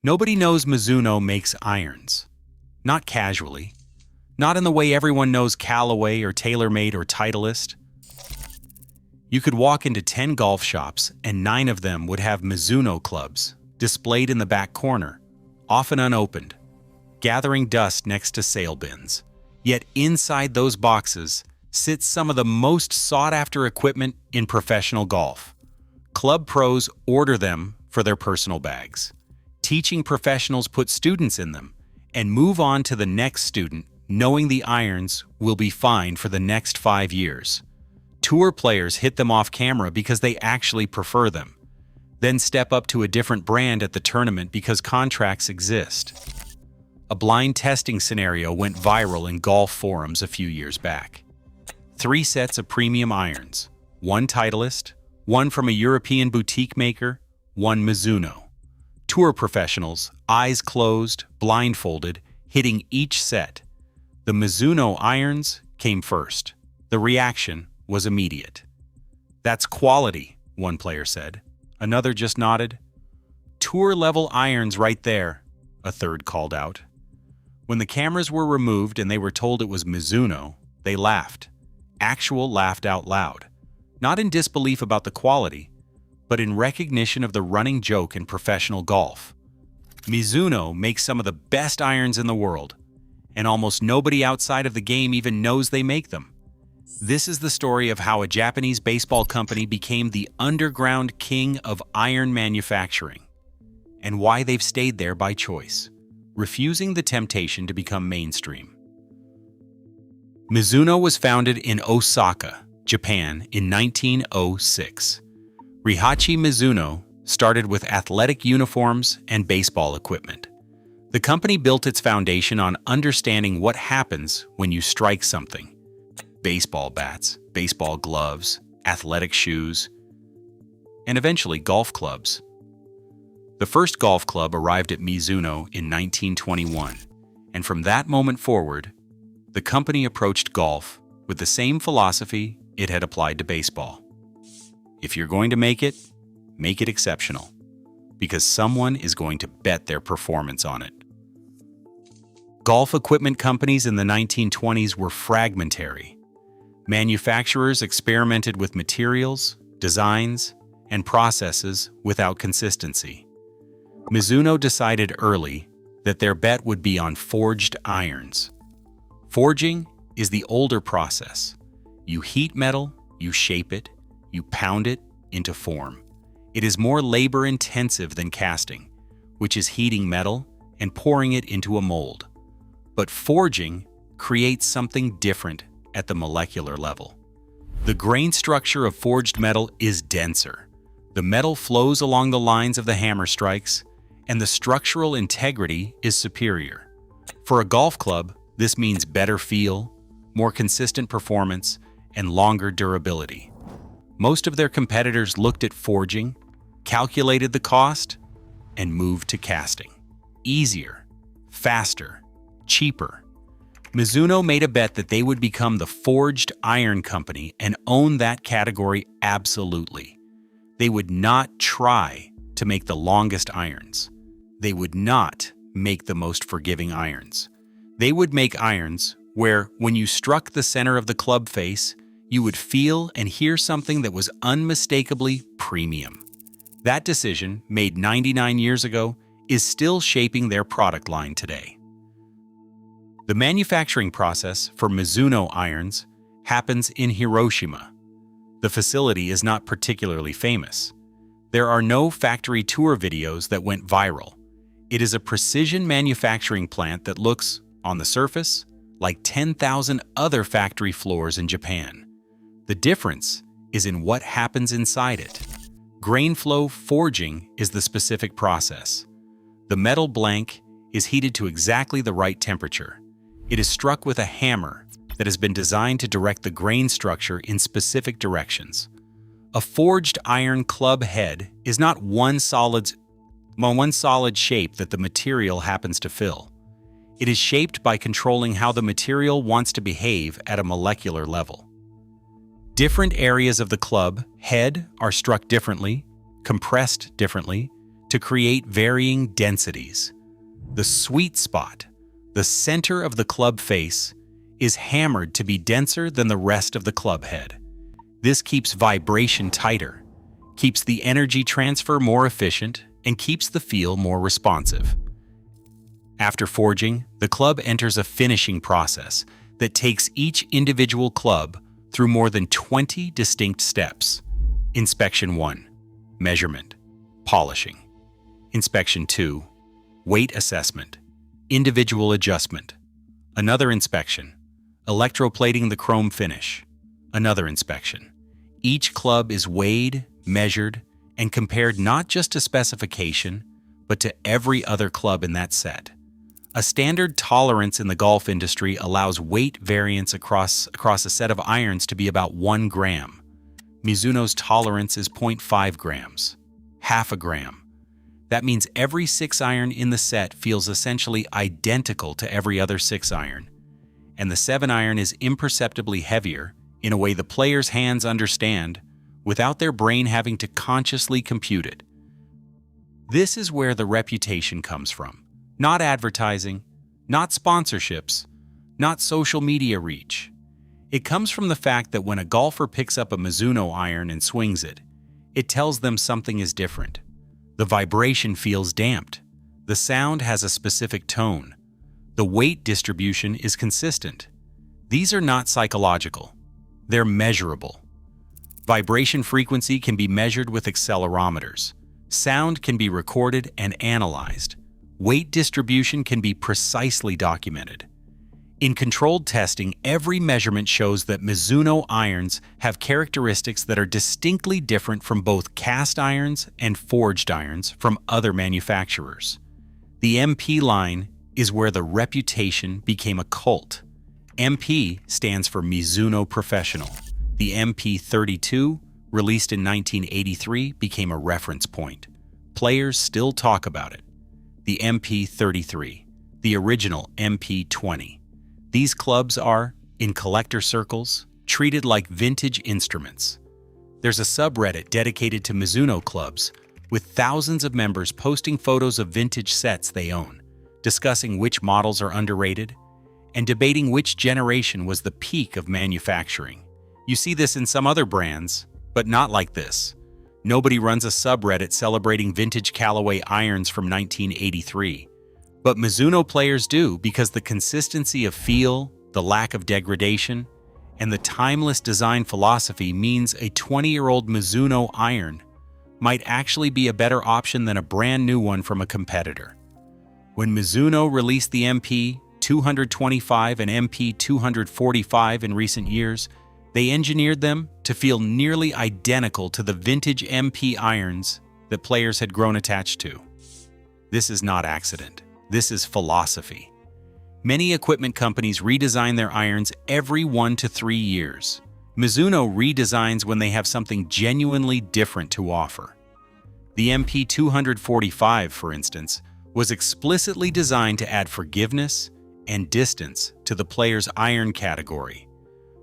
Nobody knows Mizuno makes irons. Not casually. Not in the way everyone knows Callaway or TaylorMade or Titleist. You could walk into 10 golf shops and 9 of them would have Mizuno clubs displayed in the back corner, often unopened, gathering dust next to sale bins. Yet inside those boxes sits some of the most sought-after equipment in professional golf. Club pros order them for their personal bags. Teaching professionals put students in them and move on to the next student, knowing the irons will be fine for the next 5 years. Tour players hit them off camera because they actually prefer them, then step up to a different brand at the tournament because contracts exist. A blind testing scenario went viral in golf forums a few years back. 3 sets of premium irons, 1 Titleist, 1 from a European boutique maker, 1 Mizuno. Tour professionals, eyes closed, blindfolded, hitting each set. The Mizuno irons came first. The reaction was immediate. "That's quality," one player said. Another just nodded. "Tour-level irons right there," a third called out. When the cameras were removed and they were told it was Mizuno, they laughed. Actual laughed out loud. Not in disbelief about the quality, but in recognition of the running joke in professional golf. Mizuno makes some of the best irons in the world, and almost nobody outside of the game even knows they make them. This is the story of how a Japanese baseball company became the underground king of iron manufacturing, and why they've stayed there by choice, refusing the temptation to become mainstream. Mizuno was founded in Osaka, Japan in 1906. Rihachi Mizuno started with athletic uniforms and baseball equipment. The company built its foundation on understanding what happens when you strike something. Baseball bats, baseball gloves, athletic shoes, and eventually golf clubs. The first golf club arrived at Mizuno in 1921, and from that moment forward, the company approached golf with the same philosophy it had applied to baseball. If you're going to make it exceptional, because someone is going to bet their performance on it. Golf equipment companies in the 1920s were fragmentary. Manufacturers experimented with materials, designs, and processes without consistency. Mizuno decided early that their bet would be on forged irons. Forging is the older process. You heat metal, you shape it, you pound it into form. It is more labor-intensive than casting, which is heating metal and pouring it into a mold. But forging creates something different at the molecular level. The grain structure of forged metal is denser. The metal flows along the lines of the hammer strikes, and the structural integrity is superior. For a golf club, this means better feel, more consistent performance, and longer durability. Most of their competitors looked at forging, calculated the cost, and moved to casting. Easier, faster, cheaper. Mizuno made a bet that they would become the forged iron company and own that category absolutely. They would not try to make the longest irons. They would not make the most forgiving irons. They would make irons where, when you struck the center of the club face, you would feel and hear something that was unmistakably premium. That decision, made 99 years ago, is still shaping their product line today. The manufacturing process for Mizuno irons happens in Hiroshima. The facility is not particularly famous. There are no factory tour videos that went viral. It is a precision manufacturing plant that looks, on the surface, like 10,000 other factory floors in Japan. The difference is in what happens inside it. Grain flow forging is the specific process. The metal blank is heated to exactly the right temperature. It is struck with a hammer that has been designed to direct the grain structure in specific directions. A forged iron club head is not one solid shape that the material happens to fill. It is shaped by controlling how the material wants to behave at a molecular level. Different areas of the club head are struck differently, compressed differently, to create varying densities. The sweet spot, the center of the club face, is hammered to be denser than the rest of the club head. This keeps vibration tighter, keeps the energy transfer more efficient, and keeps the feel more responsive. After forging, the club enters a finishing process that takes each individual club through more than 20 distinct steps. Inspection 1. Measurement. Polishing. Inspection 2. Weight assessment. Individual adjustment. Another inspection. Electroplating the chrome finish. Another inspection. Each club is weighed, measured, and compared not just to specification, but to every other club in that set. A standard tolerance in the golf industry allows weight variance across a set of irons to be about 1 gram. Mizuno's tolerance is 0.5 grams, half a gram. That means every 6-iron in the set feels essentially identical to every other 6-iron, and the 7-iron is imperceptibly heavier in a way the player's hands understand without their brain having to consciously compute it. This is where the reputation comes from. Not advertising, not sponsorships, not social media reach. It comes from the fact that when a golfer picks up a Mizuno iron and swings it, it tells them something is different. The vibration feels damped. The sound has a specific tone. The weight distribution is consistent. These are not psychological. They're measurable. Vibration frequency can be measured with accelerometers. Sound can be recorded and analyzed. Weight distribution can be precisely documented. In controlled testing, every measurement shows that Mizuno irons have characteristics that are distinctly different from both cast irons and forged irons from other manufacturers. The MP line is where the reputation became a cult. MP stands for Mizuno Professional. The MP32, released in 1983, became a reference point. Players still talk about it. The MP33, the original MP20. These clubs are, in collector circles, treated like vintage instruments. There's a subreddit dedicated to Mizuno clubs, with thousands of members posting photos of vintage sets they own, discussing which models are underrated, and debating which generation was the peak of manufacturing. You see this in some other brands, but not like this. Nobody runs a subreddit celebrating vintage Callaway irons from 1983. But Mizuno players do because the consistency of feel, the lack of degradation, and the timeless design philosophy means a 20-year-old Mizuno iron might actually be a better option than a brand new one from a competitor. When Mizuno released the MP225 and MP245 in recent years, they engineered them to feel nearly identical to the vintage MP irons that players had grown attached to. This is not accident. This is philosophy. Many equipment companies redesign their irons every 1 to 3 years. Mizuno redesigns when they have something genuinely different to offer. The MP245, for instance, was explicitly designed to add forgiveness and distance to the player's iron category,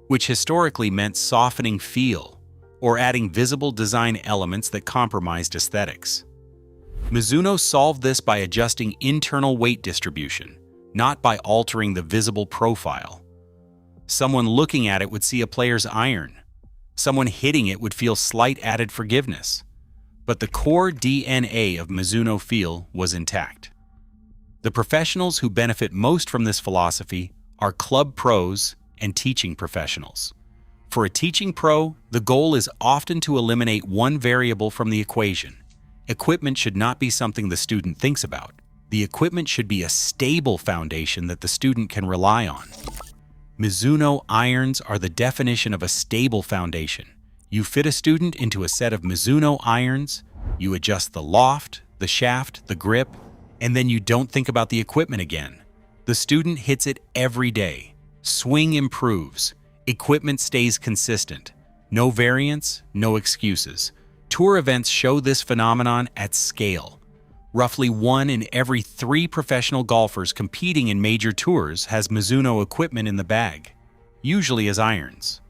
which historically meant softening feel or adding visible design elements that compromised aesthetics. Mizuno solved this by adjusting internal weight distribution, not by altering the visible profile. Someone looking at it would see a player's iron. Someone hitting it would feel slight added forgiveness. But the core DNA of Mizuno feel was intact. The professionals who benefit most from this philosophy are club pros and teaching professionals. For a teaching pro, the goal is often to eliminate one variable from the equation. Equipment should not be something the student thinks about. The equipment should be a stable foundation that the student can rely on. Mizuno irons are the definition of a stable foundation. You fit a student into a set of Mizuno irons, you adjust the loft, the shaft, the grip, and then you don't think about the equipment again. The student hits it every day. Swing improves. Equipment stays consistent. No variance, no excuses. Tour events show this phenomenon at scale. Roughly 1 in every 3 professional golfers competing in major tours has Mizuno equipment in the bag, usually as irons.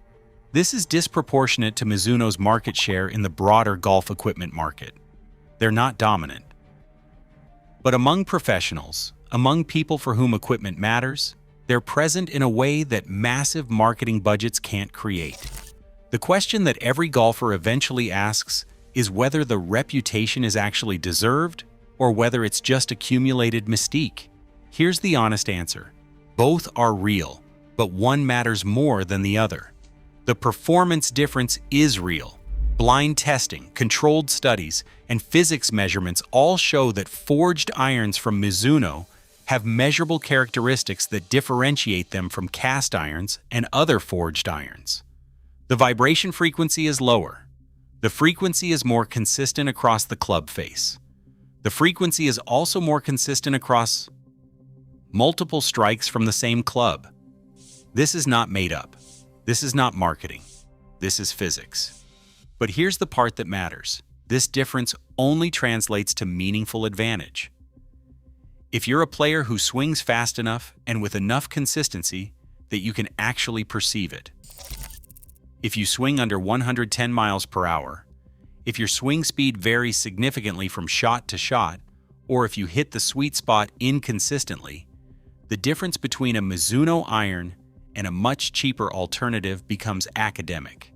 This is disproportionate to Mizuno's market share in the broader golf equipment market. They're not dominant, But among professionals, among people for whom equipment matters, they're present in a way that massive marketing budgets can't create. The question that every golfer eventually asks is whether the reputation is actually deserved or whether it's just accumulated mystique. Here's the honest answer. Both are real, but one matters more than the other. The performance difference is real. Blind testing, controlled studies, and physics measurements all show that forged irons from Mizuno have measurable characteristics that differentiate them from cast irons and other forged irons. The vibration frequency is lower. The frequency is more consistent across the club face. The frequency is also more consistent across multiple strikes from the same club. This is not made up. This is not marketing. This is physics. But here's the part that matters. This difference only translates to meaningful advantage. If you're a player who swings fast enough and with enough consistency that you can actually perceive it. If you swing under 110 miles per hour, if your swing speed varies significantly from shot to shot, or if you hit the sweet spot inconsistently, the difference between a Mizuno iron and a much cheaper alternative becomes academic.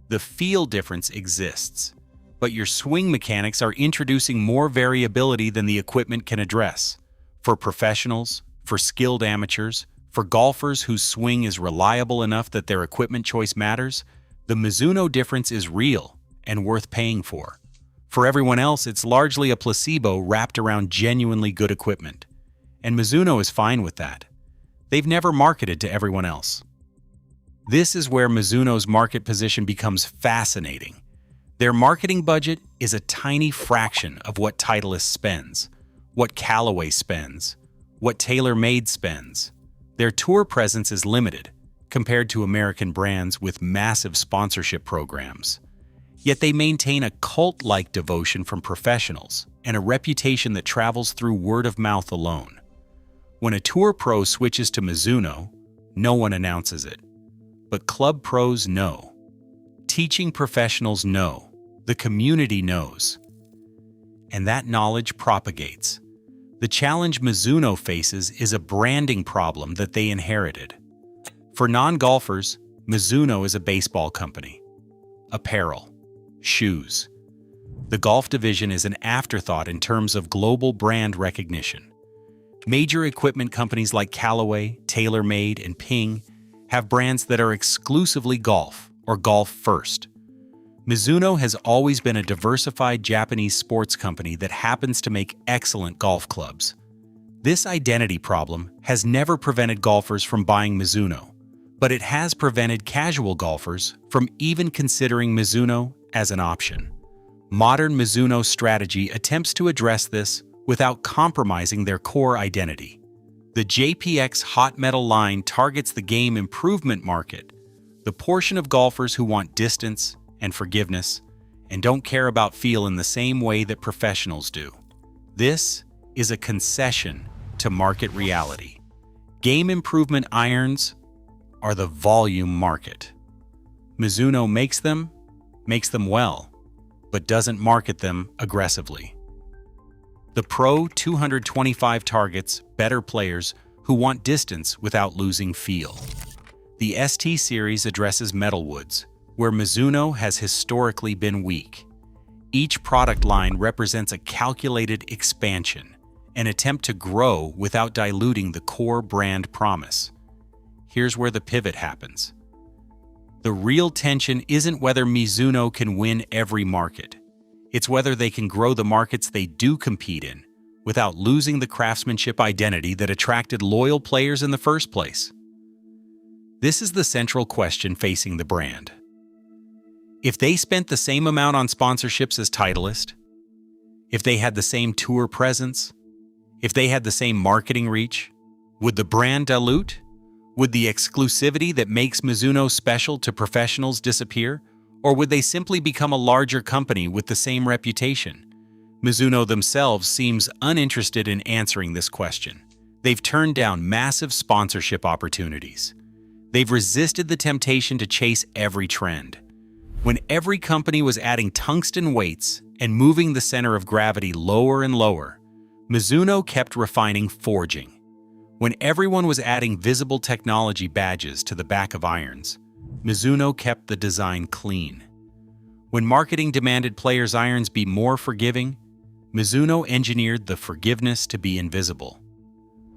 The feel difference exists, but your swing mechanics are introducing more variability than the equipment can address. For professionals, for skilled amateurs, for golfers whose swing is reliable enough that their equipment choice matters, the Mizuno difference is real and worth paying for. For everyone else, it's largely a placebo wrapped around genuinely good equipment. And Mizuno is fine with that. They've never marketed to everyone else. This is where Mizuno's market position becomes fascinating. Their marketing budget is a tiny fraction of what Titleist spends, what Callaway spends, what TaylorMade spends. Their tour presence is limited compared to American brands with massive sponsorship programs. Yet they maintain a cult-like devotion from professionals and a reputation that travels through word of mouth alone. When a tour pro switches to Mizuno, no one announces it. But club pros know. Teaching professionals know. The community knows. And that knowledge propagates. The challenge Mizuno faces is a branding problem that they inherited. For non-golfers, Mizuno is a baseball company. Apparel. Shoes. The golf division is an afterthought in terms of global brand recognition. Major equipment companies like Callaway, TaylorMade, and Ping have brands that are exclusively golf or golf first. Mizuno has always been a diversified Japanese sports company that happens to make excellent golf clubs. This identity problem has never prevented golfers from buying Mizuno, but it has prevented casual golfers from even considering Mizuno as an option. Modern Mizuno's strategy attempts to address this without compromising their core identity. The JPX Hot Metal line targets the game improvement market, the portion of golfers who want distance and forgiveness and don't care about feel in the same way that professionals do. This is a concession to market reality. Game improvement irons are the volume market. Mizuno makes them well, but doesn't market them aggressively. The Pro 225 targets better players who want distance without losing feel. The ST series addresses metalwoods, where Mizuno has historically been weak. Each product line represents a calculated expansion, an attempt to grow without diluting the core brand promise. Here's where the pivot happens. The real tension isn't whether Mizuno can win every market. It's whether they can grow the markets they do compete in without losing the craftsmanship identity that attracted loyal players in the first place. This is the central question facing the brand. If they spent the same amount on sponsorships as Titleist, if they had the same tour presence, if they had the same marketing reach, would the brand dilute? Would the exclusivity that makes Mizuno special to professionals disappear? Or would they simply become a larger company with the same reputation? Mizuno themselves seems uninterested in answering this question. They've turned down massive sponsorship opportunities. They've resisted the temptation to chase every trend. When every company was adding tungsten weights and moving the center of gravity lower and lower, Mizuno kept refining forging. When everyone was adding visible technology badges to the back of irons, Mizuno kept the design clean. When marketing demanded players' irons be more forgiving, Mizuno engineered the forgiveness to be invisible.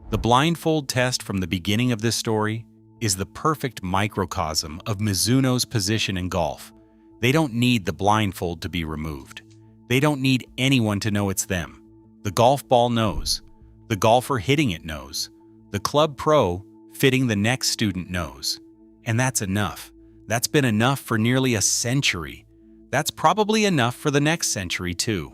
The blindfold test from the beginning of this story is the perfect microcosm of Mizuno's position in golf. They don't need the blindfold to be removed. They don't need anyone to know it's them. The golf ball knows. The golfer hitting it knows. The club pro fitting the next student knows. And that's enough. That's been enough for nearly a century. That's probably enough for the next century, too.